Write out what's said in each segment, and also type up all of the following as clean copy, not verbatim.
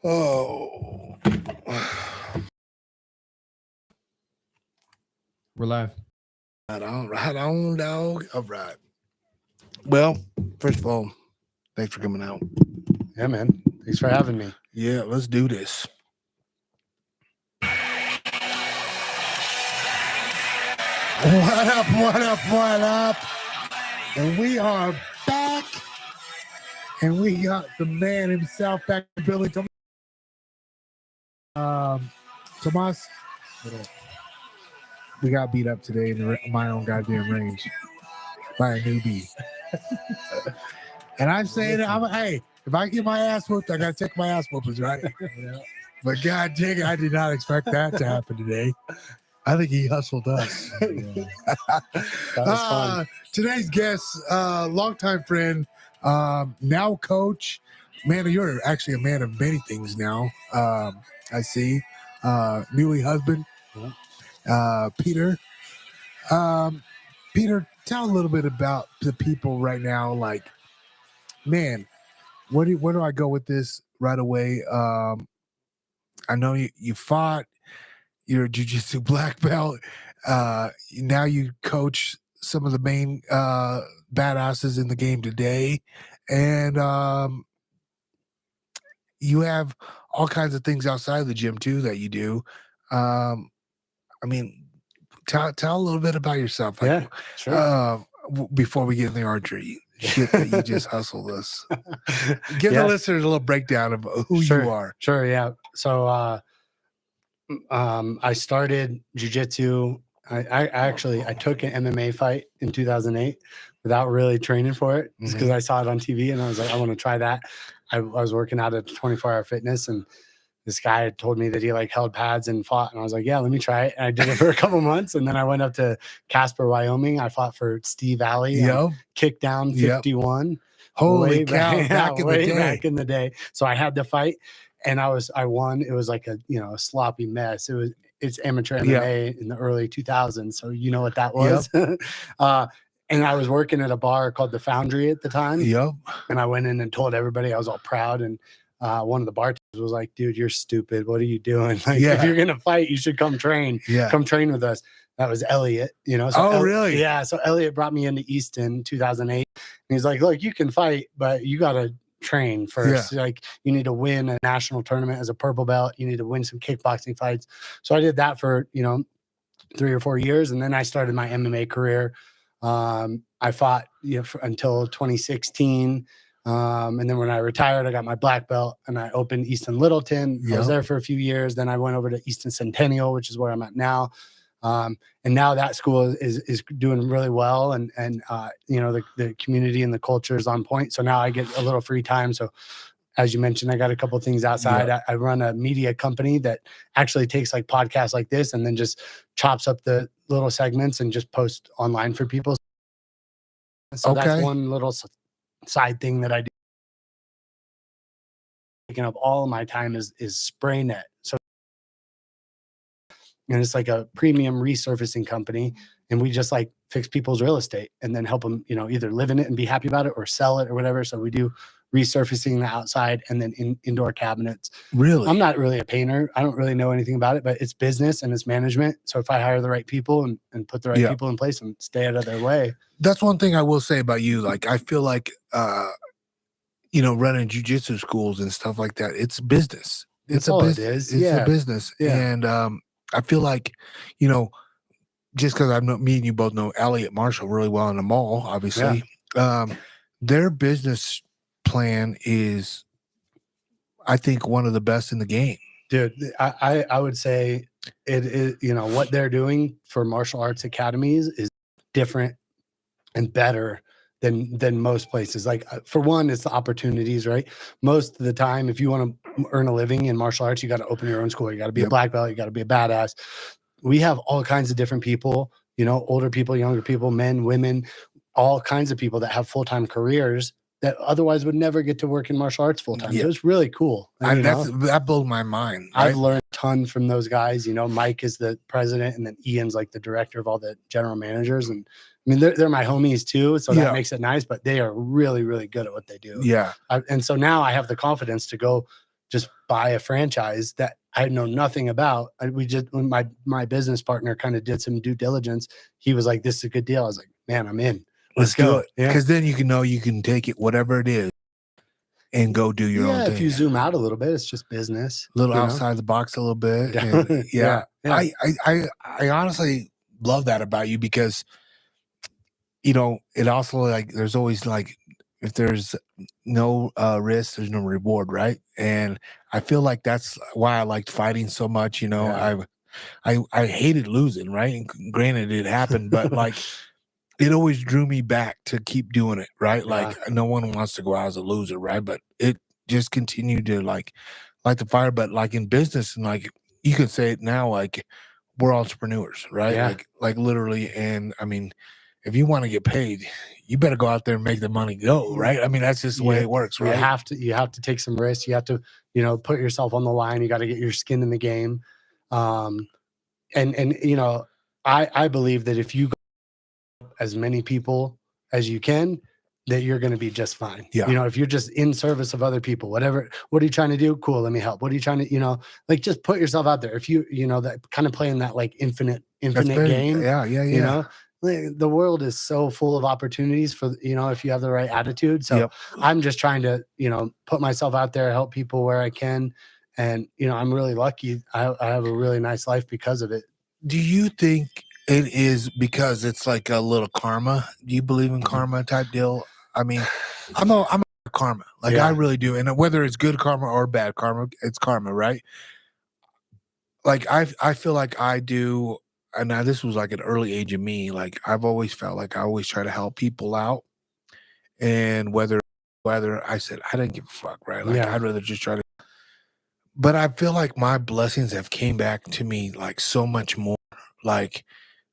Oh, We're live. right on, dog. All right. Well, first of all, thanks for coming out. Yeah, man. Thanks for having me. Yeah, let's do this. What up, what up, what up? And we are back. And we got the man himself back, Billy Tomas. We got beat up today in my own goddamn range by a newbie. And I'm saying, hey, if I get my ass whooped, I gotta take my ass whoopers, right? Yeah. But god dang it, I did not expect that to happen today. I think he hustled us. That was fun. Today's guest, longtime friend, now coach. Man, you're actually a man of many things now. I see. Newly husband, Peter. Peter, tell a little bit about the people right now. Like, man, where do I go with this right away? I know you fought. You're a jiu-jitsu black belt. Now you coach some of the main badasses in the game today, and you have all kinds of things outside of the gym too that you do. I mean, tell a little bit about yourself. Like, Yeah, sure. Before we get in the archery shit that you just hustled us. Give the listeners a little breakdown of who you are. Sure, yeah. So I started jiu-jitsu. I took an MMA fight in 2008 without really training for it, just because I saw it on TV and I was like, I want to try that. I was working out at 24-hour fitness, and this guy had told me that he like held pads and fought, and I was like, yeah, let me try it. And I did it for a couple months, and then I went up to Casper, Wyoming. I fought for Steve Alley. Kicked down 51. Holy cow! Back in the day. So I had the fight, and I won. It was like a sloppy mess. It's amateur MMA in the early 2000s, so you know what that was. And I was working at a bar called the Foundry at the time. And I went in and told everybody. I was all proud, and one of the bartenders was like, dude, you're stupid. What are you doing? Like, if you're going to fight, you should come train. Come train with us. That was Elliot, So really? Yeah. So Elliot brought me into Easton 2008. And he's like, look, you can fight, but you got to train first. Like, you need to win a national tournament as a purple belt. You need to win some kickboxing fights. So I did that for, 3 or 4 years. And then I started my MMA career. I fought until 2016. And then when I retired, I got my black belt and I opened Easton Littleton. I was there for a few years. Then I went over to Easton Centennial, which is where I'm at now. And now that school is doing really well. And the community and the culture is on point. So now I get a little free time. So as you mentioned, I got a couple of things outside. I run a media company that actually takes like podcasts like this and then just chops up the little segments and just post online for people. So that's one little side thing that I do. Taking up all of my time is spray net. So, and it's like a premium resurfacing company, and we just like fix people's real estate and then help them, either live in it and be happy about it or sell it or whatever. So we do resurfacing the outside and then indoor cabinets. Really? I'm not really a painter. I don't really know anything about it, but it's business and it's management. So if I hire the right people and put the right people in place and stay out of their way. That's one thing I will say about you. Like, I feel like, running jiu-jitsu schools and stuff like that, it's business. It's a business. It's a business. And I feel like, just because me and you both know Elliot Marshall really well in the mall, obviously, their business plan is, I think, one of the best in the game. Dude, I would say it is, what they're doing for martial arts academies is different and better than most places. Like, for one, it's the opportunities, right? Most of the time, if you want to earn a living in martial arts, you got to open your own school. You got to be a black belt. You got to be a badass. We have all kinds of different people, older people, younger people, men, women, all kinds of people that have full-time careers that otherwise would never get to work in martial arts full-time. So it's really cool. That blew my mind. Right? I've learned a ton from those guys. Mike is the president, and then Ian's like the director of all the general managers. And I mean, they're my homies too. So that makes it nice, but they are really, really good at what they do. Yeah. And so now I have the confidence to go just buy a franchise that I know nothing about. When my business partner kind of did some due diligence, he was like, "This is a good deal." I was like, "Man, I'm in. Let's do go." it. Yeah. Because then you can take it, whatever it is, and go do your own Yeah, thing. if you zoom out a little bit, it's just business. A little you know? outside the box a little bit. Yeah. And Yeah. I honestly love that about you because, it also, like, there's always, like, if there's no risk, there's no reward, right? And I feel like that's why I liked fighting so much. Yeah. I hated losing, right? And granted, it happened, but like it always drew me back to keep doing it, right? Like Yeah. no one wants to go out as a loser, right? But it just continued to like the fire. But like in business, and like you could say it now, like we're entrepreneurs, right? Yeah. Like literally. And I mean, if you want to get paid, you better go out there and make the money go, right? I mean, that's just the way it works, right? You have to take some risks. You have to, put yourself on the line. You got to get your skin in the game. And I believe that if you go as many people as you can, that you're going to be just fine. Yeah. If you're just in service of other people, what are you trying to do? Cool. Let me help. What are you trying to, like just put yourself out there. If that kind of playing that like infinite game, Yeah. The world is so full of opportunities for, if you have the right attitude. So Yep. I'm just trying to, put myself out there, help people where I can. And, I'm really lucky. I have a really nice life because of it. Do you think it is because it's like a little karma? Do you believe in karma type deal? I mean, I'm a karma. Like I really do. And whether it's good karma or bad karma, it's karma, right? Like I feel like I do, and now this was like an early age of me. Like I've always felt like I always try to help people out. And whether I said I didn't give a fuck, right? Like I'd rather just try to, but I feel like my blessings have came back to me like so much more. Like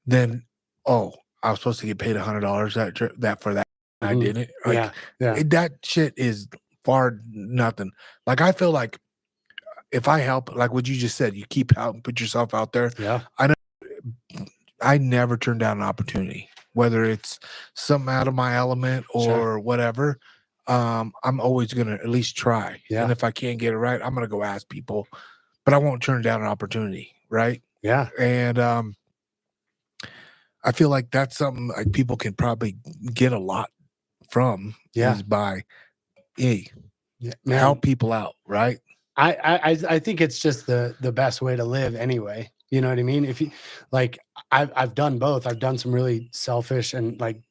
then, oh, I was supposed to get paid $100 that for that. I didn't. Like, that shit is far nothing. Like I feel like if I help, like what you just said, you keep out and put yourself out there. Yeah. I never turn down an opportunity, whether it's something out of my element or whatever. I'm always gonna at least try. Yeah. And if I can't get it right, I'm gonna go ask people, but I won't turn down an opportunity, right? Yeah. And I feel like that's something like people can probably get a lot from is by help people out, right? I think it's just the best way to live anyway. You know what I mean? If you like, I've done both. I've done some really selfish and like,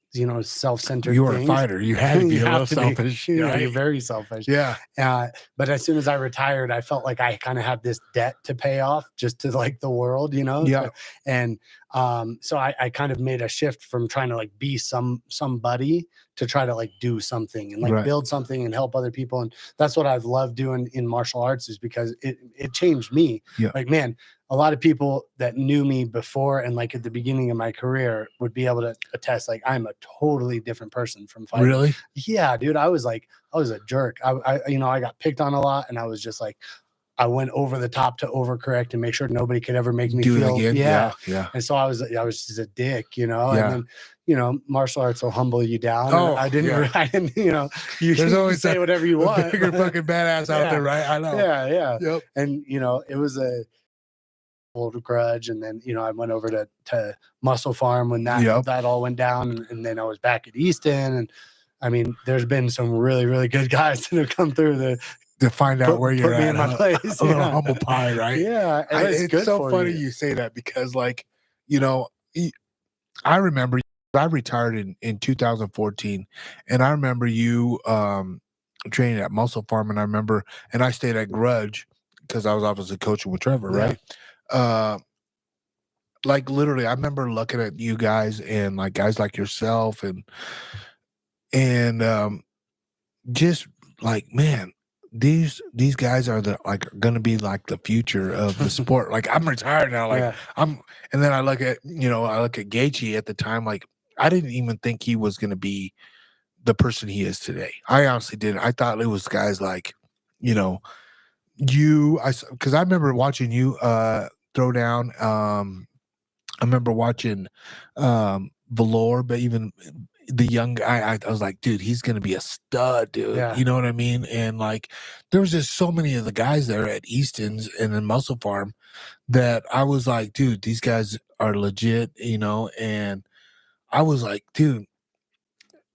self-centered You were things. a fighter. You had to be a little selfish. You're very selfish. Yeah. But as soon as I retired, I felt like I kind of had this debt to pay off just to like the world, Yeah. And so I kind of made a shift from trying to like be somebody to try to like do something and like build something and help other people. And that's what I've loved doing in martial arts, is because it changed me. Yeah. Like, man, a lot of people that knew me before and like at the beginning of my career would be able to attest, like I'm a totally different person from fighting. Really? Yeah, dude. I was a jerk. I got picked on a lot, and I was just like, I went over the top to overcorrect and make sure nobody could ever make me do feel. it again. Yeah. And so I was just a dick, Yeah. And then, martial arts will humble you down. Oh, I didn't, you There's always say whatever you want. Bigger fucking badass out there, right? I know. Yeah. Yep. And it was a old grudge, and then I went over to Muscle Farm when that all went down, and then I was back at Easton, and I mean, there's been some really, really good guys that have come through to find out where you're put me at. in my place. A little humble pie, right? Yeah. It's good so for funny you say that because, like, I remember I retired in 2014, and I remember you training at Muscle Farm, and I stayed at Grudge because I was obviously coaching with Trevor, right? Like literally, I remember looking at you guys and like guys like yourself and just like, man, these guys are gonna be like the future of the sport. Like I'm retired now, like and then I look at Gaethje at the time, like I didn't even think he was gonna be the person he is today. I honestly didn't. I thought it was guys like, because I remember watching you throw down. I remember watching Valor, but even the young guy, I was like, dude, he's gonna be a stud, dude. Yeah. You know what I mean? And like, there was just so many of the guys there at Easton's and then Muscle Farm that I was like, dude, these guys are legit, you know. And I was like, dude,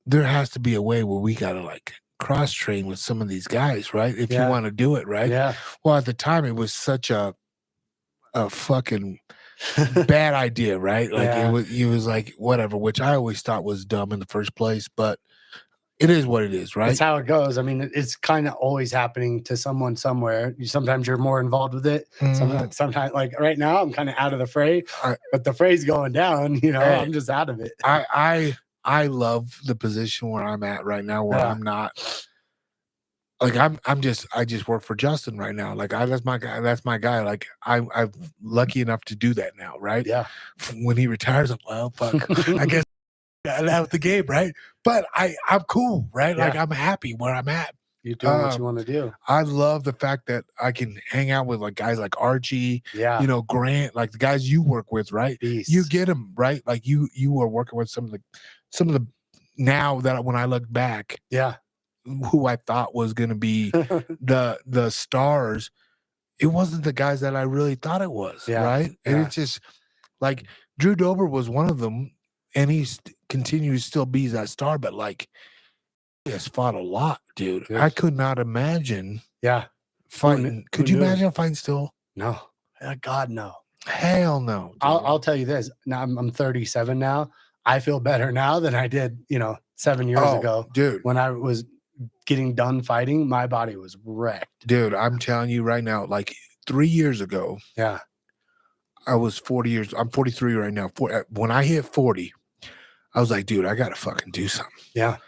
there has to be a way where we gotta like cross train with some of these guys, right? If you Yeah. want to do it, right? Yeah. Well, at the time, it was such a fucking bad idea, right? Like Yeah. it was like whatever, which I always thought was dumb in the first place, but it is what it is, right? That's how it goes. I mean, it's kind of always happening to someone somewhere. Sometimes you're more involved with it. Mhm. Sometimes, like right now, I'm kind of out of the fray, I- but the fray's going down. You know, Hey. I'm just out of it. I love the position where I'm at right now, where Yeah. I'm not like I just work for Justin right now. Like that's my guy. That's my guy. Like I'm lucky enough to do that now, right? Yeah. When he retires, I'm well, fuck. I guess out of the game, right? But I'm cool, right? Like Yeah. I'm happy where I'm at. You're doing what you want to do. I love the fact that I can hang out with like guys like Archie, Yeah. you know, Grant, like the guys you work with, right? Beast. You get them, right? Like you are working with some of the now that when I look back, Yeah. who I thought was going to be the stars, it wasn't the guys that I really thought it was, Yeah. right? And Yeah. it's just like Drew Dober was one of them, and he continues to still be that star, but like he has fought a lot, dude. Yes. I could not imagine Yeah. fighting. Could you imagine fighting still? No. God, no. Hell no. Dude. I'll tell you this. Now I'm 37 now. I feel better now than I did, 7 years ago. Dude. When I was getting done fighting, my body was wrecked. Dude, I'm telling you right now, like 3 years ago, Yeah. I was 40 years. I'm 43 right now. When I hit 40, I was like, dude, I got to fucking do something. Yeah.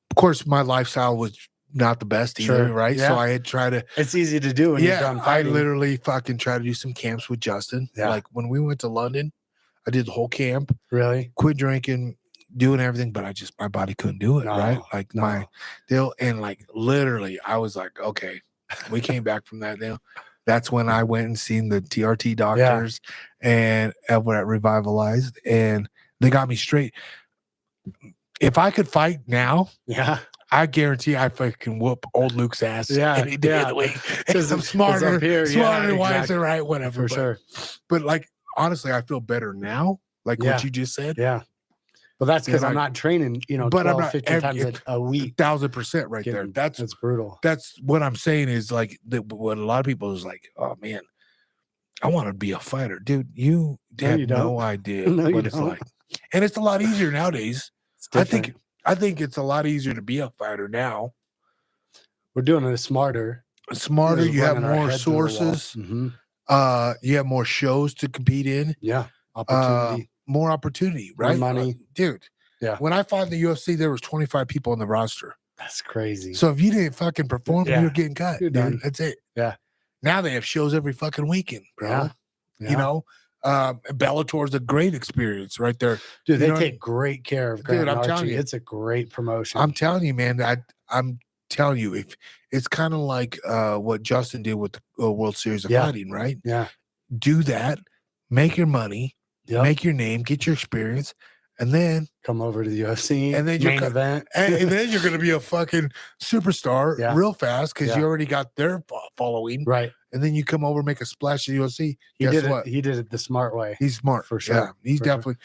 Of course, my lifestyle was not the best either, Sure. right? Yeah. So I had tried to. It's easy to do when you're done I fighting. literally fucking tried to do some camps with Justin. Yeah. Like when we went to London, I did the whole camp. Really? Quit drinking, doing everything, but my body couldn't do it, right? Like my deal, and like literally, I was like, okay. We came back from that deal. That's when I went and seen the TRT doctors and we're at Revitalized, and they got me straight. If I could fight now, I guarantee I fucking whoop old Luke's ass any day of the week. Because I'm smarter, wiser, right? Whatever. For sure. But like, honestly, I feel better now, like what you just said. Yeah. Well, that's because I'm not training, 12, 15 times a week. 1,000% right there. That's brutal. That's what I'm saying is like, what a lot of people is like, oh man, I want to be a fighter. Dude, you have no idea what it's like. And it's a lot easier nowadays. I think it's a lot easier to be a fighter now. We're doing it smarter. You have more sources. Mm-hmm. You have more shows to compete in. Yeah. Opportunity. More opportunity, right? More money. Dude. Yeah. When I fought in the UFC, there was 25 people on the roster. That's crazy. So if you didn't fucking perform, you're getting cut. You're done. That's it. Yeah. Now they have shows every fucking weekend, bro. Yeah. You know? Bellator's a great experience right there. Dude, they take great care of Grant. Dude, I'm telling you. It's a great promotion. I'm telling you, man. I'm telling you, if it's kind of like what Justin did with the World Series of Fighting, right? Yeah. Do that, make your money, make your name, get your experience, and then come over to the UFC and then main event. and then you're gonna be a fucking superstar real fast because you already got their following. Right. And then you come over, make a splash at UFC. He did it the smart way. He's smart. For sure. Yeah, he's definitely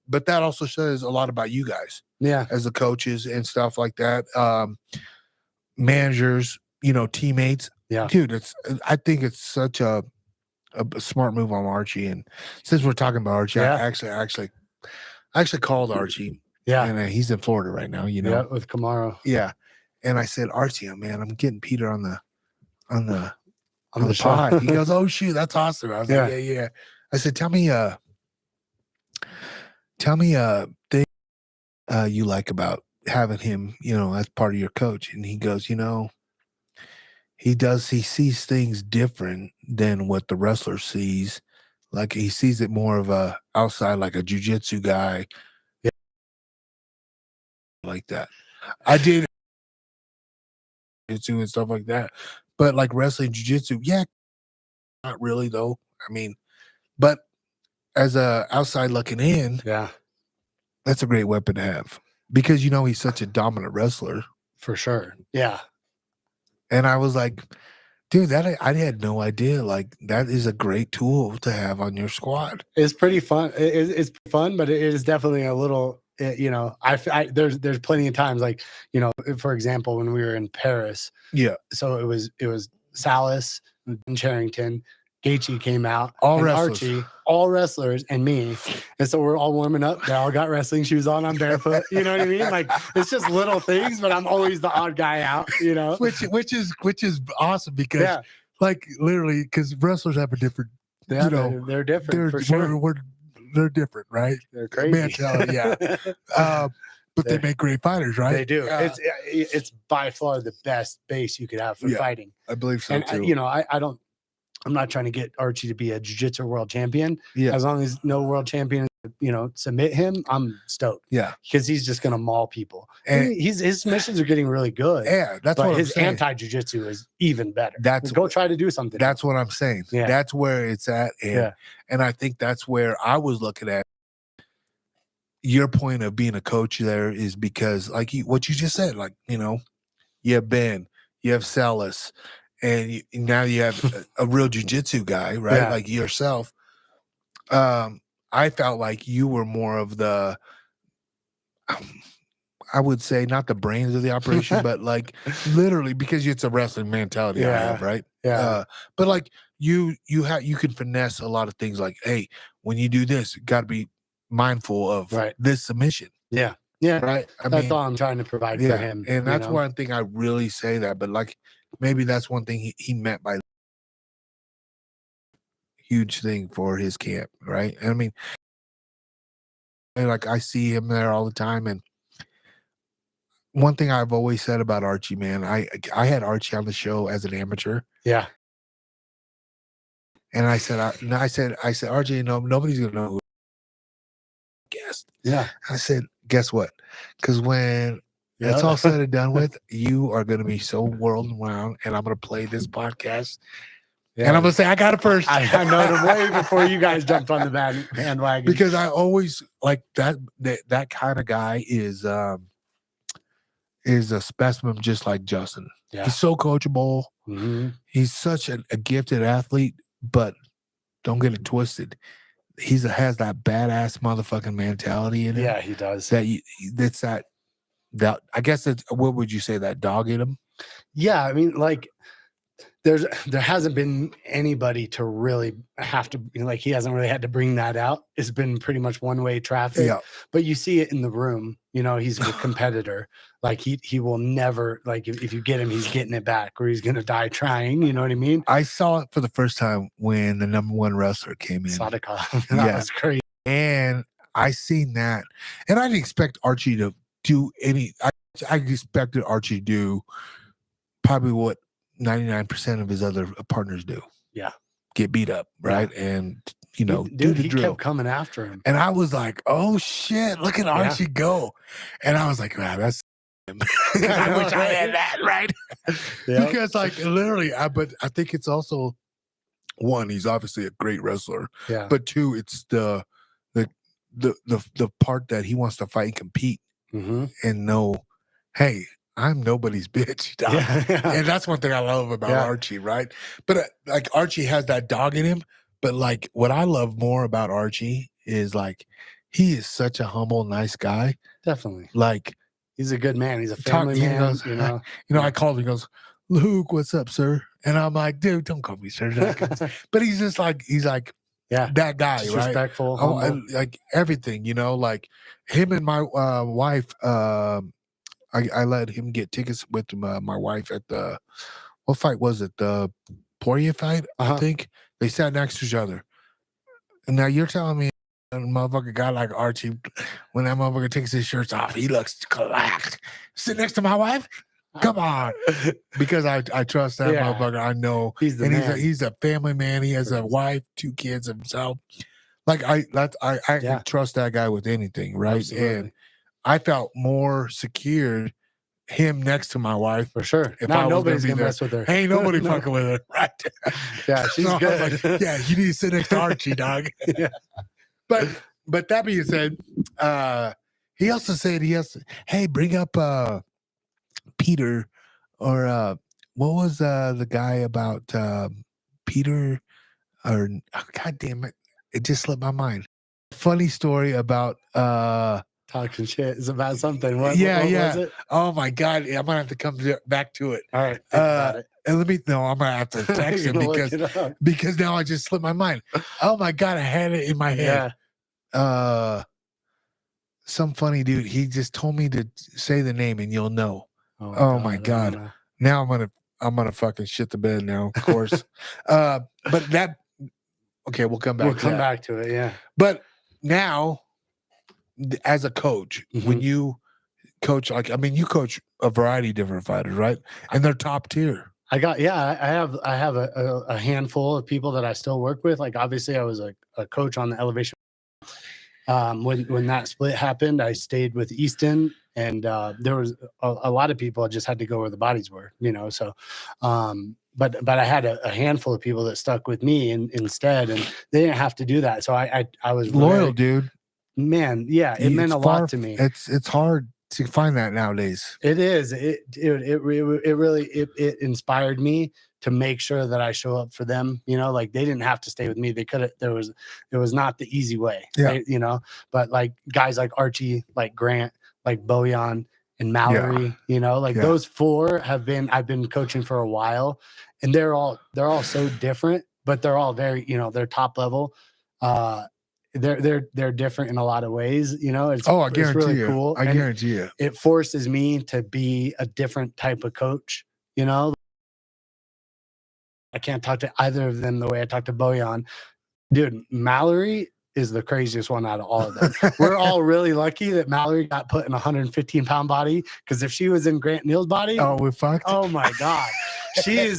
but that also says a lot about you guys. Yeah. As the coaches and stuff like that. Managers, teammates. Yeah. Dude, I think it's such a smart move on Archie. And since we're talking about Archie, I actually called Archie. Yeah. And he's in Florida right now, Yeah, with Kamara. Yeah. And I said, Archie, man, I'm getting Peter on the the pod. He goes, oh shoot, that's awesome. I was like, yeah. I said, tell me thing you like about having him, as part of your coach. And he goes, he sees things different than what the wrestler sees. Like he sees it more of a outside, like a jiu-jitsu guy. Yeah. Like that. I did jiu-jitsu and stuff like that. But like wrestling jiu-jitsu, not really though. I mean, but as a outside looking in, yeah, that's a great weapon to have. because he's such a dominant wrestler. For sure. Yeah. And I was like, dude, that I had no idea. Like, that is a great tool to have on your squad. It's pretty fun. It's fun, but it is definitely a little. There's plenty of times, like, for example, when we were in Paris. Yeah. So it was Salas and Charrington. Gaethje came out, all and wrestlers. Archie, all wrestlers, and me. And so we're all warming up. They all got wrestling shoes on. I'm barefoot. You know what I mean? Like, it's just little things, but I'm always the odd guy out. Which is awesome because, like, literally, because wrestlers have a different. Yeah, they're different. For sure. They're different, right? They're crazy. Mentality, yeah. But they make great fighters, right? They do. It's by far the best base you could have for fighting. I believe so, and too. I'm not trying to get Archie to be a jiu-jitsu world champion. Yeah. As long as no world champion, submit him, I'm stoked. Yeah. Because he's just going to maul people. And his submissions are getting really good. Yeah, that's but what his I'm saying. anti-jiu-jitsu is even better. Go try to do something. That's what I'm saying. Yeah. That's where it's at. And I think that's where I was looking at your point of being a coach there is because, like, what you just said, like, you have Ben, you have Salas, and now you have a real jiu-jitsu guy, right? Yeah. Like yourself. I felt like you were more of the, I would say, not the brains of the operation, but like literally, because it's a wrestling mentality I have, right? Yeah. But like you can finesse a lot of things. Like, hey, when you do this, you got to be mindful of this submission. Yeah. Yeah. Right. That's all I'm trying to provide for him. And that's one thing I really say that, but like maybe that's one thing he meant by huge thing for his camp. Right. I mean, like I see him there all the time. And one thing I've always said about Archie, man, I had Archie on the show as an amateur. Yeah. And I said, Archie, nobody's gonna know who guest. Yeah. I said, guess what? Because when it's all said and done with, you are gonna be so world renowned, and I'm gonna play this podcast. Yeah. And I'm gonna say I got it first. I know it way before you guys jumped on the bandwagon. Because I always like that kind of guy is a specimen just like Justin. Yeah. He's so coachable. Mm-hmm. He's such a gifted athlete, but don't get it twisted. Has that badass motherfucking mentality in him. Yeah, he does. That I guess it's, what would you say, that dog in him? Yeah, I mean, like there hasn't been anybody to really have to, like, he hasn't really had to bring that out. It's been pretty much one-way traffic. Yeah. But you see it in the room. He's a competitor. Like he will never, like, if you get him, he's getting it back, or he's gonna die trying. You know what I mean? I saw it for the first time when the number one wrestler came in. Sadaka. That was crazy. And I seen that, and I didn't expect Archie to do any. I expected Archie to do probably what 99% of his other partners do. Yeah. Get beat up, right? Yeah. And do the drill. Kept coming after him. And I was like, oh shit, look at Archie go. And I was like, wow, that's I wish I had that, right? Yeah. Because like literally, but I think it's also, one, he's obviously a great wrestler. Yeah. But two, it's the part that he wants to fight and compete and know, hey, I'm nobody's bitch, dog. Yeah. And that's one thing I love about Archie, right? But like Archie has that dog in him. But like what I love more about Archie is like he is such a humble, nice guy. Definitely. Like he's a good man. He's a family man. Goes, I called him. He goes, Luke, what's up, sir? And I'm like, dude, don't call me sir. But he's just like that guy, just right? Respectful, like everything, like him and my wife. I let him get tickets with my wife at the, what fight was it? The Poirier fight, I think. They sat next to each other. And now you're telling me a motherfucker guy like Archie, when that motherfucker takes his shirts off, he looks collapsed. Sit next to my wife? Come on. Because I trust that motherfucker. I know. He's a family man. He has a wife, 2 kids himself. Like I can trust that guy with anything, right? Absolutely. And I felt more secured him next to my wife, for sure. If now nobody's gonna mess with her. Ain't nobody fucking with her, right? Yeah, she's good. Like, yeah, you need to sit next to Archie, dog. Yeah. But that being said, He also said he has to, hey, bring up Peter or what was the guy about Peter or God damn it, it just slipped my mind. Funny story about talking shit is about something. What was it? Oh my God, I'm gonna have to come back to it. All right, think about it. And I'm gonna have to text him because now I just slipped my mind. Oh my God, I had it in my head. Some funny dude. He just told me to say the name and you'll know. Oh my God. Now I'm gonna fucking shit the bed now, of course. But that okay, we'll come back. We'll come back to it, yeah. But now, as a coach, when you coach, you coach a variety of different fighters, right? And they're top tier. I have a handful of people that I still work with. Like obviously, I was a coach on the elevation. When that split happened, I stayed with Easton, and there was a lot of people. I just had to go where the bodies were, So, but I had a handful of people that stuck with me instead, and they didn't have to do that. So I was loyal, dude. Man, yeah, it meant a lot to me. It's hard to find that nowadays. It is. It really inspired me to make sure that I show up for them. Like they didn't have to stay with me. They could have. It was not the easy way. Yeah. Right? But like guys like Archie, like Grant, like Bojan and Mallory. Those four I've been coaching for a while, and they're all so different, but they're all very they're top level. They're different in a lot of ways, It's I guarantee it's really you. cool. I guarantee you. It forces me to be a different type of coach, I can't talk to either of them the way I talk to Bojan. Dude, Mallory is the craziest one out of all of them. We're all really lucky that Mallory got put in a 115-pound body, because if she was in Grant Neal's body, we're fucked. Oh my God. I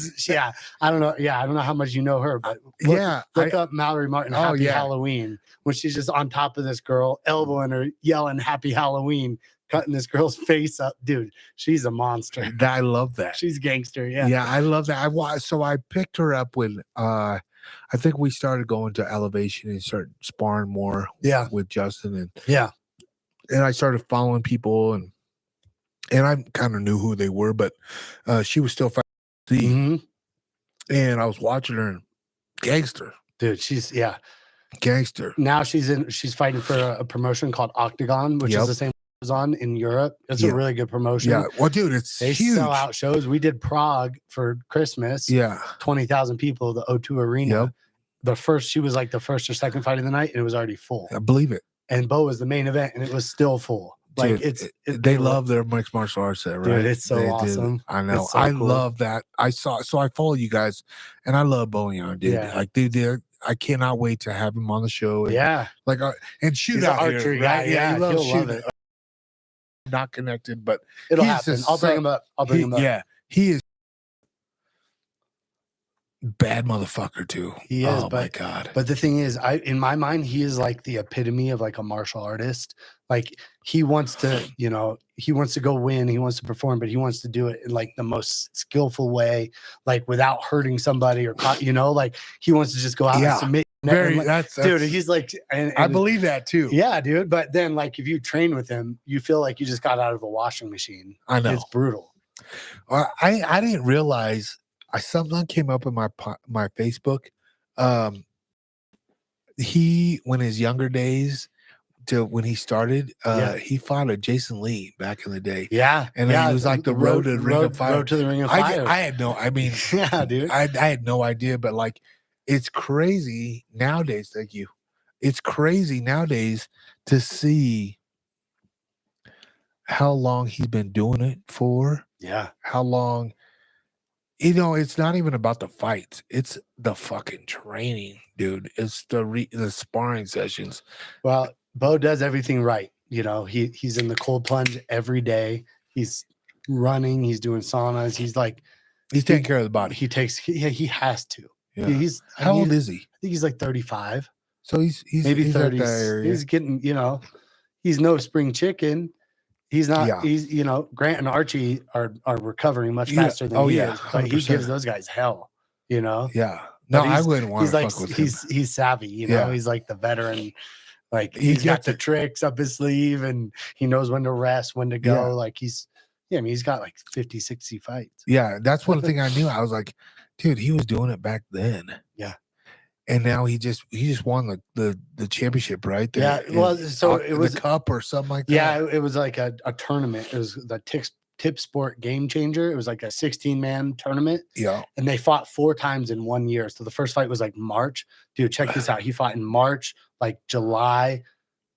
don't know. Yeah, I don't know how much you know her, but look up Mallory Martin, Happy Halloween, when she's just on top of this girl, elbowing her, yelling Happy Halloween, cutting this girl's face up. Dude, she's a monster. I love that. She's gangster. Yeah. Yeah, I love that. So I picked her up when I think we started going to elevation and started sparring more with Justin. And I started following people and I kind of knew who they were, but she was still fighting. And I was watching her, and gangster. Dude, she's gangster. Now she's fighting for a promotion called Octagon, which is the same as on in Europe. It's a really good promotion. Yeah. Well, dude, they huge. Sell out shows. We did Prague for Christmas. Yeah. 20,000 people, the O2 Arena. Yep. She was like the first or second fight of the night, and it was already full. I believe it. And Bo was the main event, and it was still full. Like dude, they love their mixed martial arts there, right? Dude, it's so awesome. I know. So cool. Love that. I follow you guys, and I love Bojan, dude. Yeah. Like, dude, I cannot wait to have him on the show. And, like, and shoot out archery guy. Yeah, he loves shooting. Love it. Not connected, but it'll happen. I'll bring him up. Yeah, he is bad motherfucker too. He is. Oh my God. But the thing is, in my mind, he is like the epitome of like a martial artist. Like he wants to go win. He wants to perform, but he wants to do it in like the most skillful way, like without hurting somebody or like he wants to just go out and submit. Dude, he's like, and I believe that too. Yeah, dude. But then like if you train with him, you feel like you just got out of a washing machine. I know. It's brutal. I didn't realize. Something came up in my Facebook. He, when his younger days, to when he started, he fought a Jason Lee back in the day. Yeah, and he was like the road to the Ring of Fire. Road to the Ring of Fire. I had no. I mean, yeah, dude. I had no idea, but like, it's crazy nowadays. Thank you. It's crazy nowadays to see how long he's been doing it for. Yeah, how long. It's not even about the fights. It's the fucking training, dude. It's the sparring sessions. Well, Bo does everything right. He's in the cold plunge every day. He's running. He's doing saunas. He's taking care of the body. He has to. Yeah. How old is he? I think he's like 35. So he's maybe 30s. He's getting, he's no spring chicken. He's not. Yeah. He's Grant and Archie are recovering much faster than he is, but 100%. He gives those guys hell. Yeah. No, I wouldn't want to fuck with him. He's savvy. He's like the veteran Like He he's got gets the it. tricks up his sleeve, and he knows when to rest, when to go. Yeah. Like I mean, he's got like 50, 60 fights. Yeah, that's one thing I knew. I was like, dude, he was doing it back then. Yeah. And now he just won the championship, right? Yeah. Well, so it was the cup or something like that. Yeah, it was like a tournament. It was the Tip Sport Game Changer. It was like a 16-man tournament. Yeah. And they fought 4 times in 1 year. So the first fight was like March. Dude, check this out. He fought in March, like July,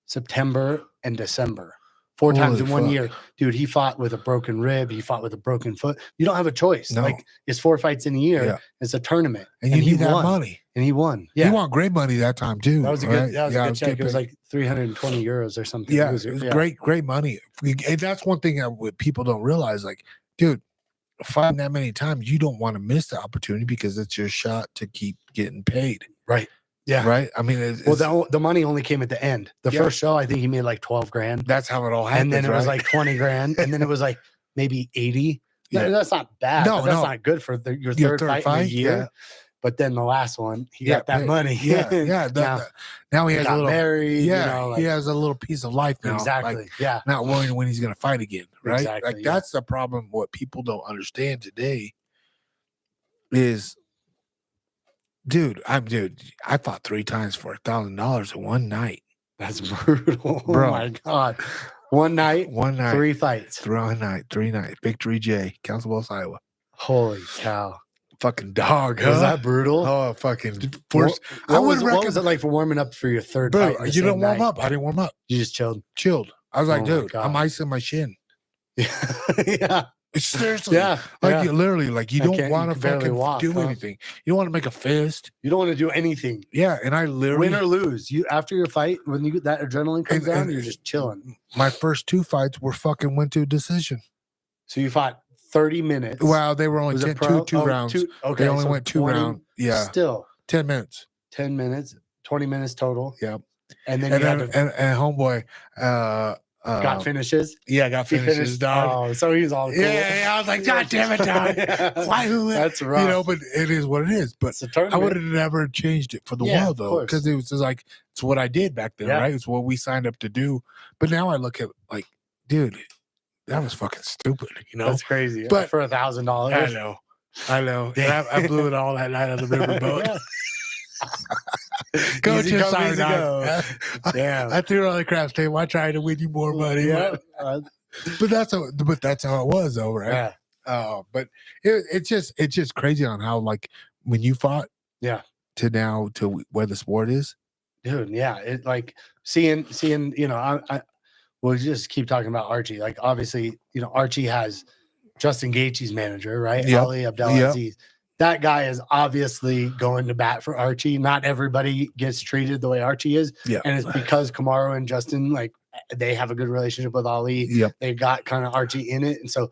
September, and December. 4 times in 1 year. Dude, he fought with a broken rib. He fought with a broken foot. You don't have a choice. No. Like, it's 4 fights in a year. Yeah. It's a tournament. And you need that won. money. And he won. Yeah. He won great money that time too. That was a good, good check. It was like 320 euros or something. Yeah, it was great money. And that's one thing that people don't realize. Like, dude, fighting that many times, you don't want to miss the opportunity because it's your shot to keep getting paid. Right. Yeah. Right. I mean, the money only came at the end. The first show, I think he made like 12 grand. That's how it all happened. And then it was like 20 grand. And then it was like maybe 80. Yeah. That's not bad. No, that's not good for your third fight in a year. Yeah. But then the last one, he got that money. Yeah. Now he has a little married. Yeah. He has a little piece of life now. Exactly. Like, yeah. Not worrying when he's going to fight again. Right. Exactly, like that's the problem. What people don't understand today is, dude, I fought 3 times for $1,000 in one night. That's brutal. Bro. Oh my God. One night, 3 fights. 3 nights. Victory J, Council Bluffs, Iowa. Holy cow. Fucking dog, huh? Was that brutal? Oh, fucking. What was it like for warming up for your third fight? You didn't warm up. I didn't warm up. You just chilled. I was like, dude, I'm icing my shin. Yeah. Seriously. Yeah. Like, literally, like, you don't want to fucking walk, do anything. You don't want to make a fist. You don't want to do anything. Yeah. And I literally. Win or lose. After your fight, when you get that adrenaline comes down, you're just chilling. My first 2 fights went to a decision. So you fought 30 minutes. Wow, they were only two rounds. Okay, they only went 2 rounds. Yeah. Still 10 minutes. 10 minutes, 20 minutes total. Yeah. And then and homeboy got finishes. Yeah, got finishes, dog. Oh, so he was all cool. Yeah, I was like, God damn it, dog. Why? That's right. But it is what it is. But I would have never changed it for the world, though, because it was just like, it's what I did back then, right? It's what we signed up to do. But now I look at, like, dude, that was fucking stupid, That's crazy. But for $1,000. I know. I blew it all that night on the riverboat. Coach, sorry, dog. Yeah, I threw it on the craps table. I tried to win you more money. Yeah. But that's how it was, though, right? Yeah. But it's just crazy on how, like, when you fought, to now to where the sport is, dude. Yeah, it like seeing. We'll just keep talking about Archie. Like, obviously, Archie has Justin Gaethje's manager, right? Yep. Ali Abdelaziz. That guy is obviously going to bat for Archie. Not everybody gets treated the way Archie is. Yeah. And it's because Kamaru and Justin, like, they have a good relationship with Ali. Yep. They got kind of Archie in it. And so,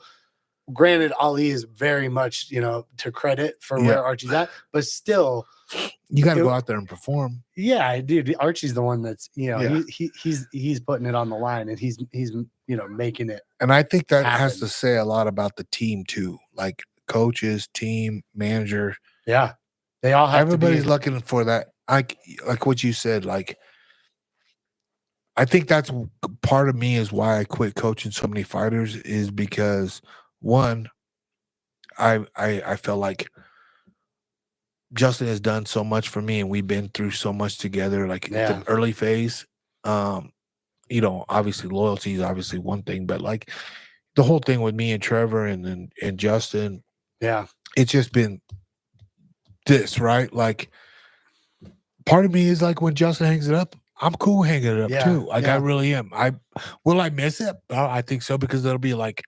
granted, Ali is very much, to credit for where Archie's at, but still, you got to go out there and perform. Yeah, dude. Archie's the one that's, he's putting it on the line, and he's making it. And I think that happen. has to say a lot about the team too, like coaches, team, manager. Yeah, they all have. Everybody's looking for that. Like what you said. Like, I think that's part of me is why I quit coaching so many fighters, is because one, I felt like Justin has done so much for me, and we've been through so much together. Like the early phase, obviously loyalty is obviously one thing, but like the whole thing with me and Trevor and Justin, it's just been this, right? Like, part of me is like, when Justin hangs it up, I'm cool hanging it up too. Like, I really am. Will I miss it? I think so, because it'll be like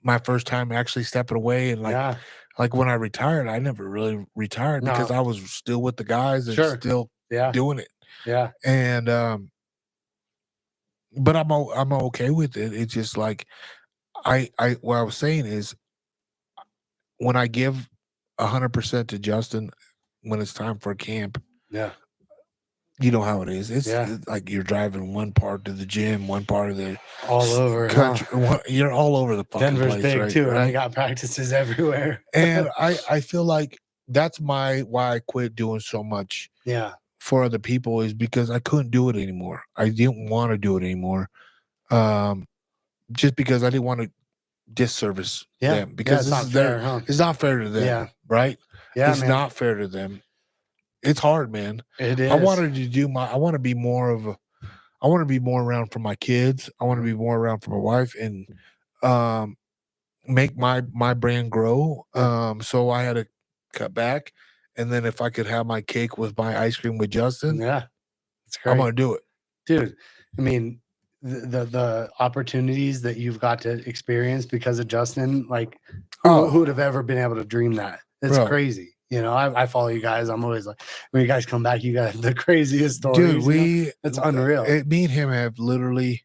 my first time actually stepping away, and like when I retired, I never really retired because I was still with the guys and still doing it. Yeah. And but I'm okay with it. It's just like what I was saying is, when I give 100% to Justin when it's time for camp, you know how it is. It's like you're driving one part to the gym, one part of the all over country. You're all over the fucking Denver's place, big right? too, right? and they got practices everywhere. And I feel like that's why I quit doing so much for other people is because I couldn't do it anymore. I didn't want to do it anymore. Just because I didn't want to disservice them, because it's this not is fair, huh? it's not fair to them, right? It's man. not fair to them. It's hard, man. It is. I wanted to do I want to be more of a, I want to be more around for my kids. I want to be more around for my wife, and make my brand grow. So I had to cut back, and then if I could have my cake with my ice cream with Justin, it's great. I'm gonna do it, dude. I mean, the opportunities that you've got to experience because of Justin, like who would have ever been able to dream that? It's crazy. You know, I follow you guys. I'm always like, when you guys come back, you got the craziest stories. Dude, it's unreal. Me and him have literally,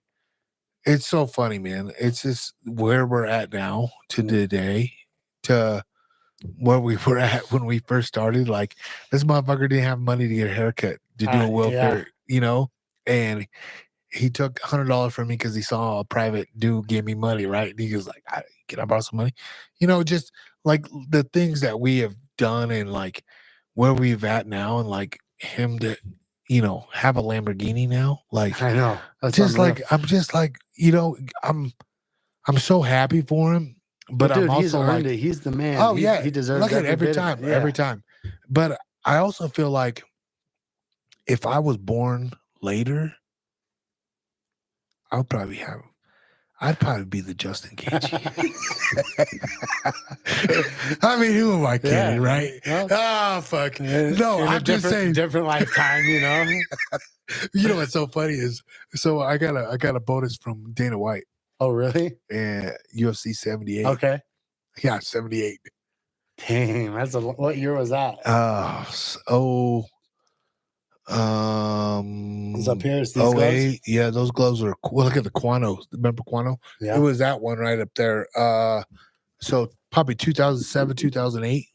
it's so funny, man. It's just where we're at now to today, to where we were at when we first started. Like, this motherfucker didn't have money to get a haircut, to do a welfare, you know, and he took $100 from me because he saw a private dude give me money, right? And he was like, "Can I borrow some money?" You know, just like the things that we have done, and like where we've at now, and like him to, you know, have a Lamborghini now. Like, I know. That's just unreal. like, I'm just like, you know, I'm so happy for him, but dude, I'm also he's earned like, it. He's the man. oh yeah, he deserves look at every time, every time. But I also feel like if I was born later, I'd probably be the Justin Gaethje. I mean, who am I kidding, right? Oh, fuck. No, I'm just saying, different lifetime, you know. You know what's so funny is, so I got a bonus from Dana White. Oh, really? And UFC 78. Okay. Yeah, 78. Dang, what year was that? Is up here? These gloves? Yeah, those gloves are cool. Look at the Quano. Remember Quano? Yeah. It was that one right up there. So probably 2007, 2008.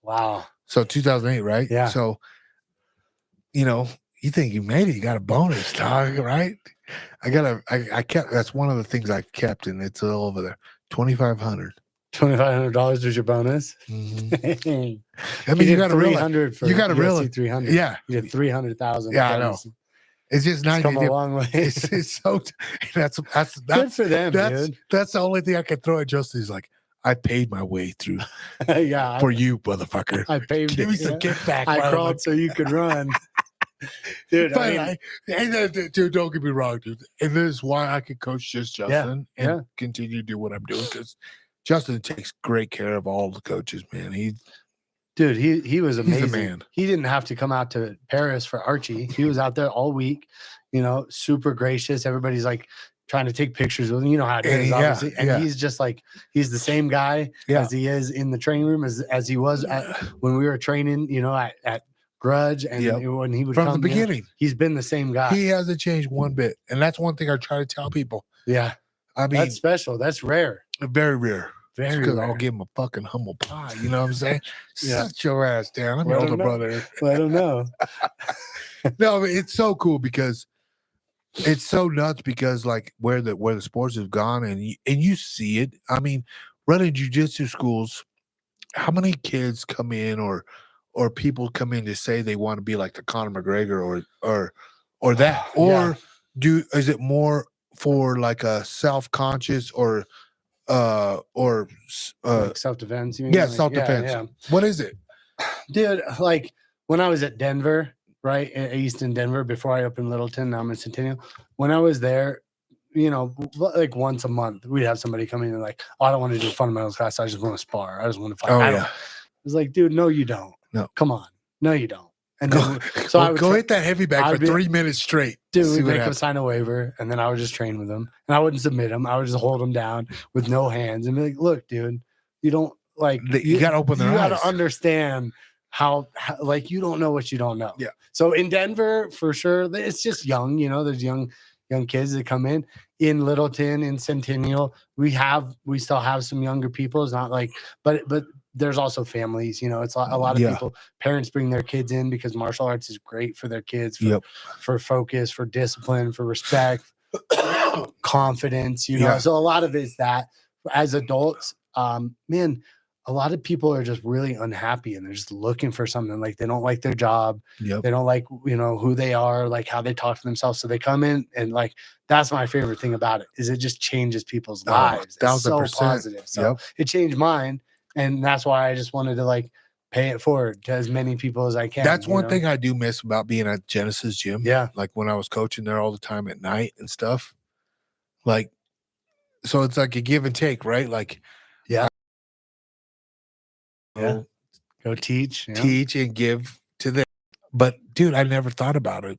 Wow. So 2008, right? Yeah. So, you know, you think you made it, you got a bonus, dog, right? I kept, that's one of the things I kept, and it's all over there. $2,500. $2,500 was your bonus. Mm-hmm. I mean, you got to realize. You got to realize. 300. Yeah. You did 300,000. Yeah, bonus. I know. It's just nice. It's come a long way. It's so. That's good for them, dude. That's the only thing I can throw at Justin. Is like, I paid my way through. Yeah. For you, motherfucker. I paid. Give me some kickback. I crawled so you could run. Dude, dude, don't get me wrong, dude. And this is why I can coach just Justin and continue to do what I'm doing, because Justin takes great care of all the coaches, man. He was amazing. He's the man. He didn't have to come out to Paris for Archie. He was out there all week, you know, super gracious. Everybody's like trying to take pictures with him. You know how it is, obviously. And he's just like, he's the same guy as he is in the training room as he was when we were training, you know, at Grudge, and when he would from come, the beginning, you know, he's been the same guy. He hasn't changed one bit, and that's one thing I try to tell people. Yeah, I mean, that's special. That's rare. Very rare. Very because rare. I'll give him a fucking humble pie. You know what I'm saying? Yeah. Sit your ass down. I'm your older brother. I don't know. No, I mean, it's so cool because it's so nuts, because like where the sports have gone, and you see it. I mean, running jiu-jitsu schools, how many kids come in or people come in to say they want to be like the Conor McGregor or that, or is it more for like a self-conscious or like self-defense? You mean? Yeah, self-defense. Yeah. What is it? Dude, like when I was at Denver, right? East in Denver, before I opened Littleton, now I'm in Centennial. When I was there, you know, like once a month, we'd have somebody come in and like, oh, I don't want to do a fundamentals class. I just want to spar. I just want to fight. I was like, dude, no, you don't. No. Come on. No, you don't. And then, I would go hit that heavy bag for 3 minutes straight. Dude, we'd make him sign a waiver, and then I would just train with him. And I wouldn't submit him. I would just hold him down with no hands and be like, look, dude, you don't like, you got to open their eyes. You got to understand how like, you don't know what you don't know. Yeah. So in Denver, for sure, it's just young, you know, there's young kids that come in Littleton, in Centennial. We still have some younger people. It's not like, but there's also families, you know, it's a lot of people, parents bring their kids in because martial arts is great for their kids, for focus, for discipline, for respect, confidence, you know. So a lot of it's that. As adults, man, a lot of people are just really unhappy and they're just looking for something. Like they don't like their job. Yep. They don't like, who they are, like how they talk to themselves. So they come in and like, that's my favorite thing about it is it just changes people's lives. It's so 1000%. positive. So it changed mine. And that's why I just wanted to like pay it forward to as many people as I can. That's one thing I do miss about being at Genesis Gym. Yeah. Like when I was coaching there all the time at night and stuff. Like, so it's like a give and take, right? Like, yeah. Go teach and give to them. But dude, I never thought about it.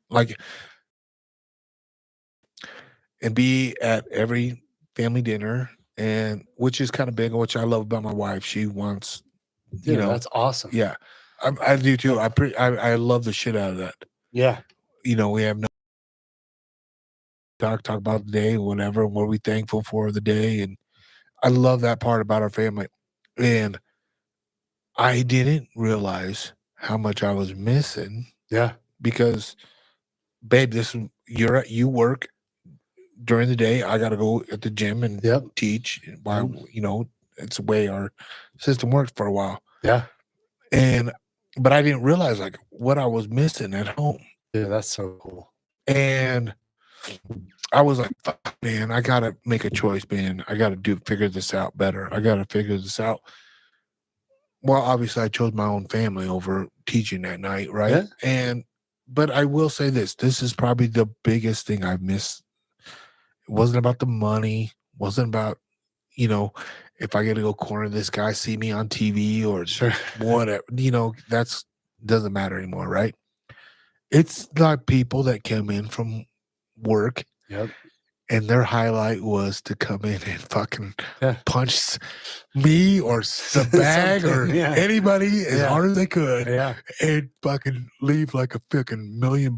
Like, and be at every family dinner, and which is kind of big, which I love about my wife. She wants, that's awesome. Yeah, I do too. I love the shit out of that. Yeah. We have no talk about the day, whatever, what we thankful for the day. And I love that part about our family. And I didn't realize how much I was missing. Yeah. Because, babe, you work during the day. I got to go at the gym and teach. While it's the way our system works for a while. Yeah. But I didn't realize like what I was missing at home. Yeah, that's so cool. And I was like, fuck, man, I gotta make a choice, man. I gotta figure this out better. I gotta figure this out. Well, obviously I chose my own family over teaching that night, right? Yeah. But I will say this is probably the biggest thing I've missed. It wasn't about the money, wasn't about, if I get to go corner this guy, see me on TV or whatever, that's doesn't matter anymore, right? It's like people that come in from work. Yep. And their highlight was to come in and fucking punch me or the bag or anybody as hard as they could and fucking leave like a fucking $1 million.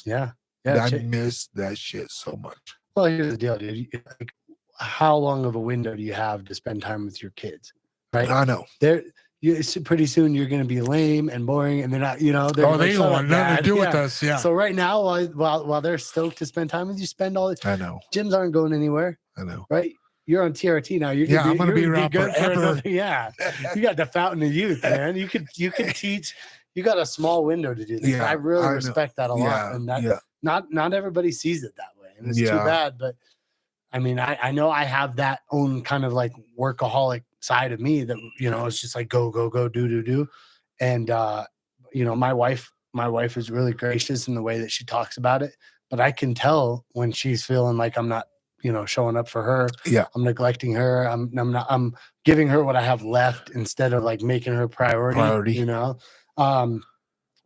Yeah. I miss that shit so much. Well, here's the deal, dude. Like, how long of a window do you have to spend time with your kids? Right? I know. Pretty soon you're going to be lame and boring, and they're not. They don't want nothing to do with us. Yeah. So right now, while they're stoked to spend time with you, spend all. I know. Gyms aren't going anywhere. I know. Right? You're on TRT now. I'm going to be around forever. You got the fountain of youth, man. You could teach. You got a small window to do this. Yeah, I really respect that a lot, and that not everybody sees it that way, and it's too bad. But I mean, I know I have that own kind of like workaholic side of me that it's just like go do, and my wife is really gracious in the way that she talks about it, but I can tell when she's feeling like I'm not showing up for her. I'm neglecting her. I'm giving her what I have left instead of like making her priority.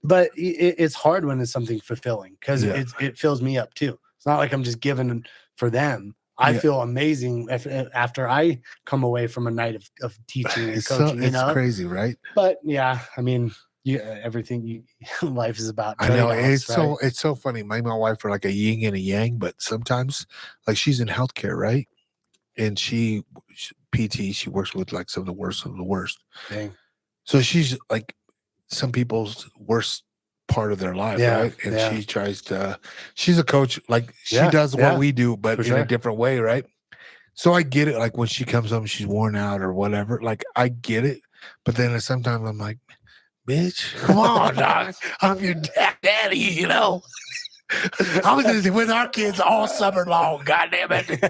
But it's hard when it's something fulfilling because it fills me up too. It's not like I'm just giving for them. I feel amazing after I come away from a night of teaching and coaching. It's crazy, right? But yeah, I mean, everything life is about. I know it's so funny. My wife are like a yin and a yang, but sometimes like she's in healthcare, right? And she PT, she works with like some of the worst. Dang. So she's like some people's worst part of their life, right? And she tries to, she's a coach, like she does what we do, but in a different way, right? So I get it. Like when she comes home, she's worn out or whatever. Like I get it, but then sometimes I'm like, bitch, come on, dog. I'm your daddy, I was just with our kids all summer long. God damn it.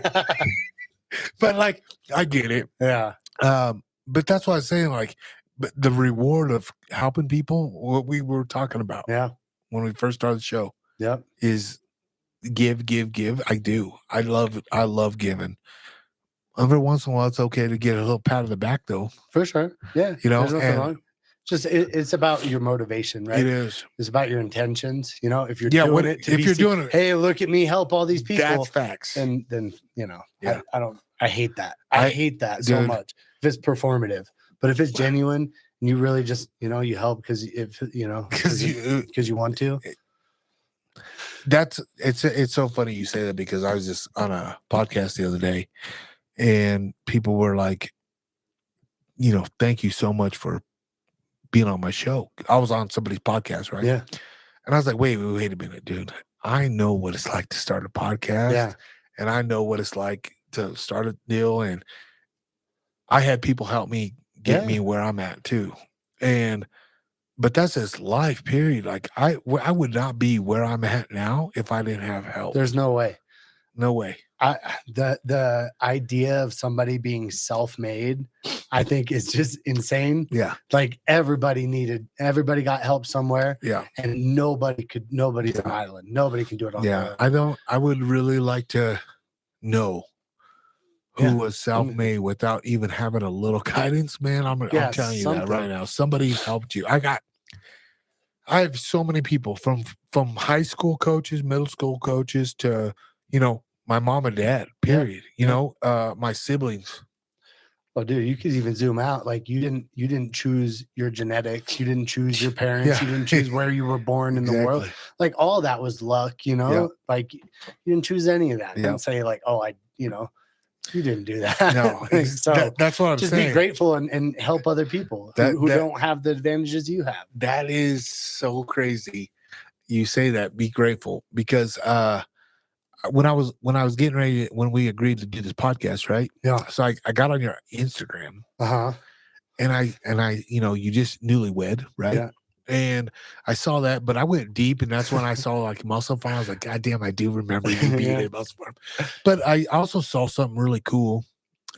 But like, I get it. Yeah. But that's what I'm saying. Like, but the reward of helping people, what we were talking about, when we first started the show, is give. I do. I love giving. Every once in a while, it's okay to get a little pat on the back, though. For sure. Yeah. There's nothing wrong. Just it's about your motivation, right? It is. It's about your intentions. If you're doing it to doing it, hey, look at me, help all these people. That's facts. And then I hate that. I hate that so much. If it's performative, but if it's genuine and you really just you help because you want to. It's so funny you say that because I was just on a podcast the other day, and people were like, thank you so much for being on my show. I was on somebody's podcast, right? Yeah. And I was like, wait a minute, dude. I know what it's like to start a podcast. Yeah. And I know what it's like to start a deal. And I had people help me get me where I'm at too. But that's just life, period. Like I would not be where I'm at now if I didn't have help. There's no way. No way. The idea of somebody being self-made, I think is just insane. Yeah. Like everybody got help somewhere. Yeah. And nobody's an island. Nobody can do it on their own. I would really like to know who was self-made without even having a little guidance, man. I'm telling you that right now. Somebody helped you. I have so many people from high school coaches, middle school coaches to, my mom and dad, period. My siblings. Well, dude, you could even zoom out. Like you didn't choose your genetics. You didn't choose your parents. You didn't choose where you were born in the world. Like all that was luck, like you didn't choose any of that. Don't say like, oh, you didn't do that. No, so that's what I'm just saying. Be grateful and help other people who don't have the advantages you have. That is so crazy. You say that, be grateful, because when I was getting ready, when we agreed to do this podcast, right? Yeah. So I got on your Instagram. And I, you just newlywed, right? Yeah. And I saw that, but I went deep, and that's when I saw like Muscle Farm. I was like, God damn, I do remember you being at Muscle Farm. But I also saw something really cool.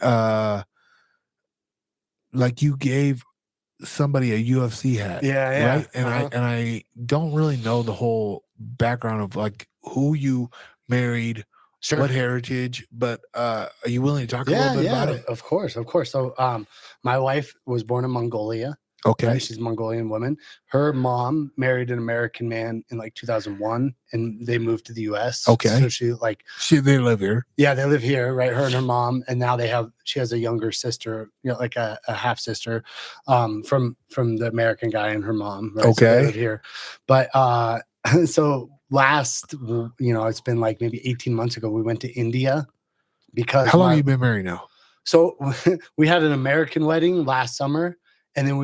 Like you gave somebody a UFC hat. Yeah. Right. And I don't really know the whole background of like who you married, what heritage, but are you willing to talk a little bit about it? Of course. So my wife was born in Mongolia. Okay. Right? She's a Mongolian woman. Her mom married an American man in like 2001, and they moved to the US. Okay. So they live here. Yeah, they live here, right? Her and her mom, and now she has a younger sister, like a half sister, from the American guy and her mom. Right? Okay. So they live here, but so last, it's been like maybe 18 months ago, we went to India because. How long have you been married now? So we had an American wedding last summer. And then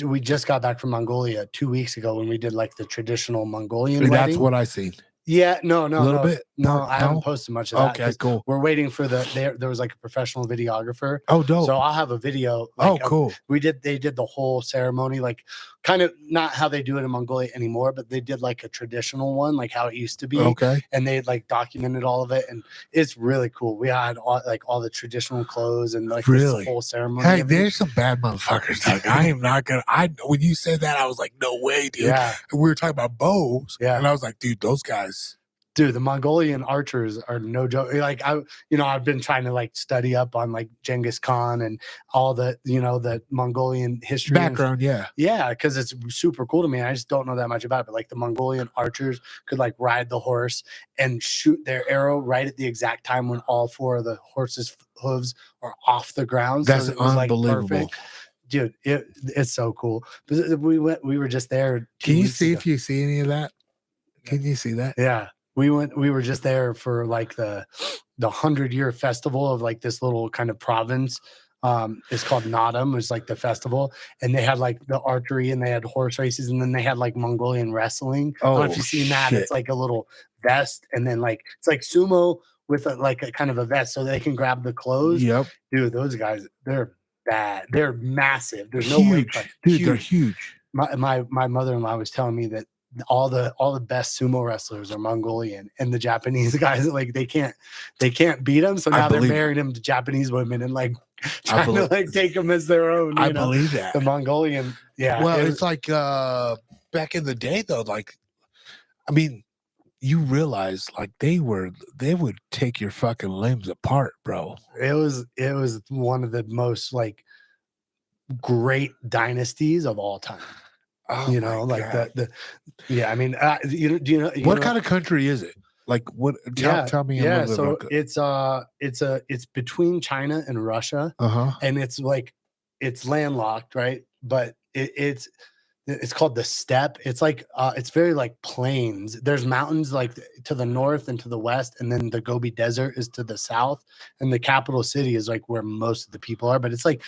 we just got back from Mongolia 2 weeks ago when we did like the traditional Mongolian wedding. That's what I seen. Yeah, no, a little bit. No, I haven't posted much of that. Okay, cool. We're waiting for there was like a professional videographer. Oh, dope. So I'll have a video. Cool. They did the whole ceremony, like kind of not how they do it in Mongolia anymore, but they did like a traditional one, like how it used to be. Okay. And they like documented all of it, and it's really cool. We had all the traditional clothes and like the whole ceremony. Hey, there's some bad motherfuckers. Like, I am not gonna. When you said that, I was like, no way, dude. Yeah. And we were talking about bows. Yeah. And I was like, dude, those guys. Dude, the Mongolian archers are no joke. Like I've been trying to like study up on like Genghis Khan and all the, the Mongolian history background. Yeah, because it's super cool to me. I just don't know that much about it. But like the Mongolian archers could like ride the horse and shoot their arrow right at the exact time when all four of the horse's hooves are off the ground. That's so it was unbelievable. Like perfect. Dude, it's so cool. We were just there. Can you see if you see any of that? Can you see that? Yeah. We were just there for like the 100-year festival of like this little kind of province. It's called Nadam, was like the festival, and they had like the archery and they had horse races, and then they had like Mongolian wrestling. I don't know if you've seen that. It's like a little vest, and then like it's like sumo with a kind of a vest so they can grab the clothes. Yep. Dude, those guys, they're bad. They're massive. There's huge. No way. Dude, they're huge. My mother-in-law was telling me that all the best sumo wrestlers are Mongolian, and the Japanese guys, like they can't beat them. So now they're marrying them to Japanese women and like trying to like take them as their own. I believe that the Mongolian. Yeah. Well, it's like back in the day though. Like, I mean, you realize like they would take your fucking limbs apart, bro. It was one of the most like great dynasties of all time. Oh, like the yeah. I mean, do you know what kind of country is it? Like what? Tell me. Yeah. So it's between China and Russia, and it's like it's landlocked, right? But it's called the steppe. It's like it's very like plains. There's mountains like to the north and to the west, and then the Gobi Desert is to the south, and the capital city is like where most of the people are. But it's like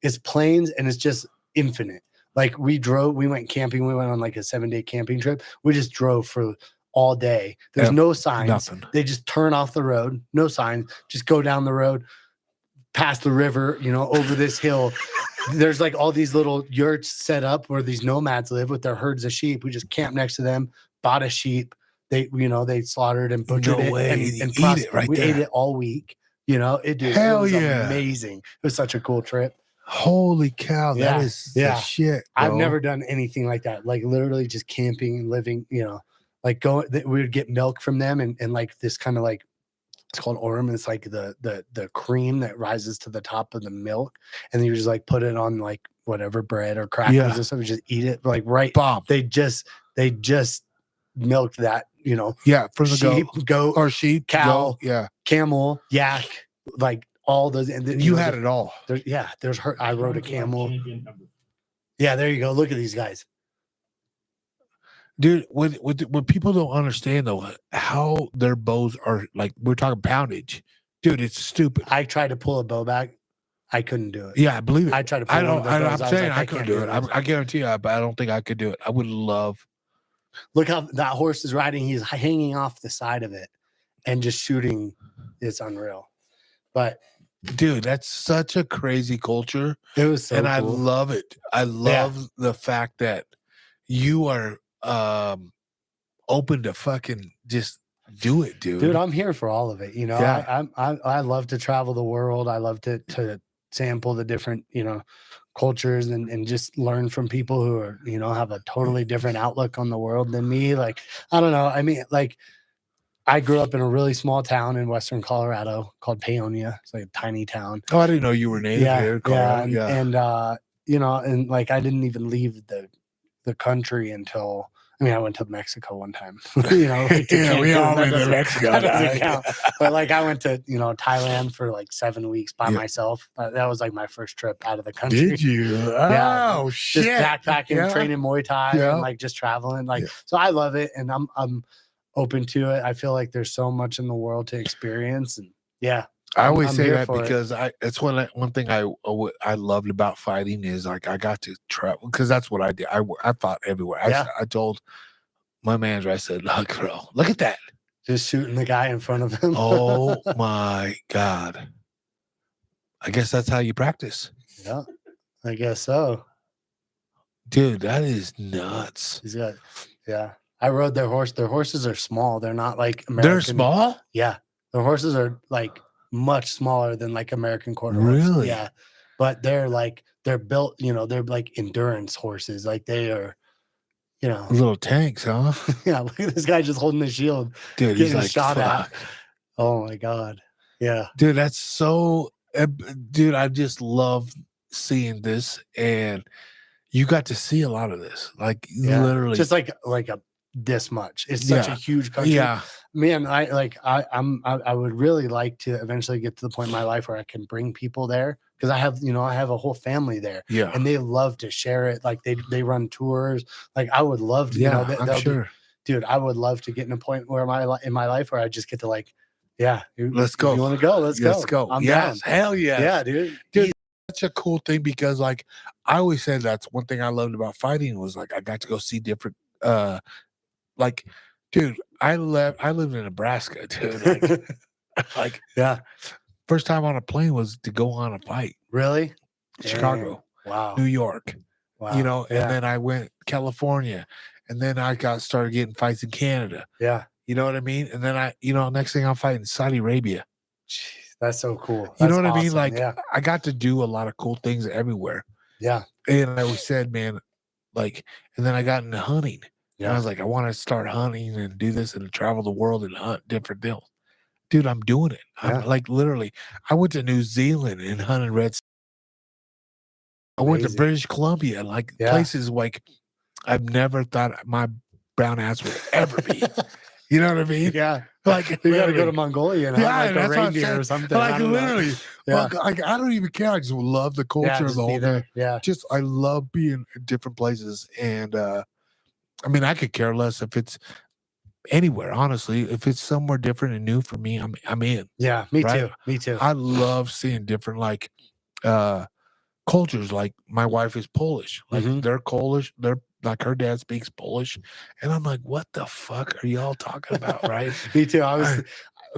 it's plains and it's just infinite. Like we went camping. We went on like a 7-day camping trip. We just drove for all day. There's no signs. Nothing. They just turn off the road. No signs. Just go down the road past the river, you know, over this hill. There's like all these little yurts set up where these nomads live with their herds of sheep. We just camped next to them, bought a sheep. They, you know, they slaughtered and butchered No way. it You and eat it right we there. ate it all week. You know, it Hell was yeah. amazing. It was such a cool trip. Holy cow, that is the shit, bro. I've never done anything like that. Like literally just camping and living, you know, like we would get milk from them and like this kind of like, it's called orm. It's like the cream that rises to the top of the milk. And then you just like put it on like whatever bread or crackers or something, just eat it like Bomb. They just milked that, you know. Yeah, from the sheep, goat, or sheep, cow, goat, yeah, camel, yak, like all those. And then, you had it all. There's her. I rode a camel. Yeah, there you go. Look at these guys, dude. When people don't understand though how their bows are, like we're talking poundage, dude. It's stupid. I tried to pull a bow back. I couldn't do it. Yeah, I believe it. I tried to pull I'm saying I couldn't do it. I guarantee you, but I don't think I could do it. I would love. Look how that horse is riding. He's hanging off the side of it and just shooting. It's unreal. But dude, that's such a crazy culture. It was so and cool. I love it. I love the fact that you are open to fucking just do it, dude. Dude, I'm here for all of it. You know, I love to travel the world. I love to sample the different, you know, cultures and just learn from people who are, you know, have a totally different outlook on the world than me. Like, I don't know. I mean, like, I grew up in a really small town in Western Colorado called Paonia. It's like a tiny town. Oh, I didn't know you were native here. Colorado. Yeah. And you know, and like I didn't even leave the country until, I mean, I went to Mexico one time. You know, like we all went to Mexico. That doesn't count. But like I went to, you know, Thailand for like 7 weeks by myself. That was like my first trip out of the country. Did you? Yeah. Oh shit! Just backpacking, training Muay Thai, and like just traveling. Like, so I love it, and I'm open to it. I feel like there's so much in the world to experience, and I always say that because it's one thing I loved about fighting is like I got to travel because that's what I did. I fought everywhere. I told my manager, I said, "Look, bro, look at that, just shooting the guy in front of him." Oh my god! I guess that's how you practice. Yeah, I guess so, dude. That is nuts. He's got, I rode their horse. Their horses are small. They're not like American. They're small? Yeah. Their horses are like much smaller than like American quarter horses. Really? Yeah. But they're built, you know, they're like endurance horses. Like they are, you know. Little tanks, huh? Yeah. Look at this guy just holding the shield. Dude, he's like, shot at. Oh my God. Yeah. Dude, that's so, dude, I just love seeing this. And you got to see a lot of this. Like literally. Just like a this much. It's such a huge country. Yeah, man. I would really like to eventually get to the point in my life where I can bring people there because I have a whole family there. Yeah, and they love to share it. Like they run tours. Like I would love to. Yeah, you know, I'm sure. Dude, I would love to get in a point where in my life where I just get to like, let's go. You want to go? Let's go. I'm down. Hell yeah. Yeah, dude. Dude, such a cool thing because like I always said that's one thing I loved about fighting was like I got to go see different like, dude, I lived in Nebraska, dude. Like, first time on a plane was to go on a fight. Really? Chicago. Wow. New York. Wow. You know, and then I went California, and then I started getting fights in Canada. Yeah. You know what I mean? And then next thing I'm fighting Saudi Arabia. Jeez, that's so cool. You know what I mean? Like, I got to do a lot of cool things everywhere. Yeah. And I always said, man, like, and then I got into hunting. Yeah. And I was like, I want to start hunting and do this and travel the world and hunt different deals. Dude, I'm doing it. I'm like literally, I went to New Zealand and hunted red. I went to British Columbia, like places like I've never thought my brown ass would ever be. You know what I mean? Yeah. Like you got to go to Mongolia and hunt like a reindeer or something. Like literally, like I don't even care. I just love the culture of the whole thing. Yeah. Just I love being in different places and I mean, I could care less if it's anywhere, honestly. If it's somewhere different and new for me, I'm in. Yeah, me too. Me too. I love seeing different like cultures. Like my wife is Polish. Like they're Polish. They're like her dad speaks Polish. And I'm like, what the fuck are y'all talking about? Right? Me too. I was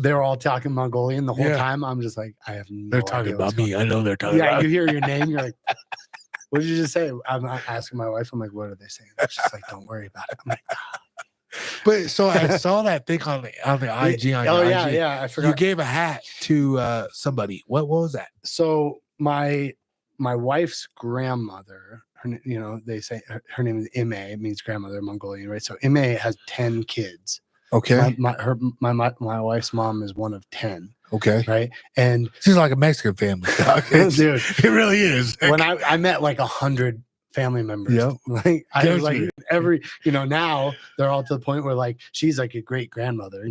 they were all talking Mongolian the whole Yeah. time. I'm just like, I have no They're talking idea what's about me. going I know they're on. talking Yeah, about you hear your name, you're like, what did you just say? I'm asking my wife, I'm like, what are they saying? She's like, don't worry about it. I'm like, But so I saw that thing on the IG on oh your yeah, IG. yeah. I You forgot. gave a hat to somebody. What was that? So my wife's grandmother, they say her name is Ime. It means grandmother, Mongolian, right? So Ime has 10 kids. Okay. My wife's mom is one of 10. Okay. Right. And she's like a Mexican family. Dude, it really is. When I met like 100 family members, Yep. like I was like Definitely. every, now they're all to the point where like she's like a great grandmother.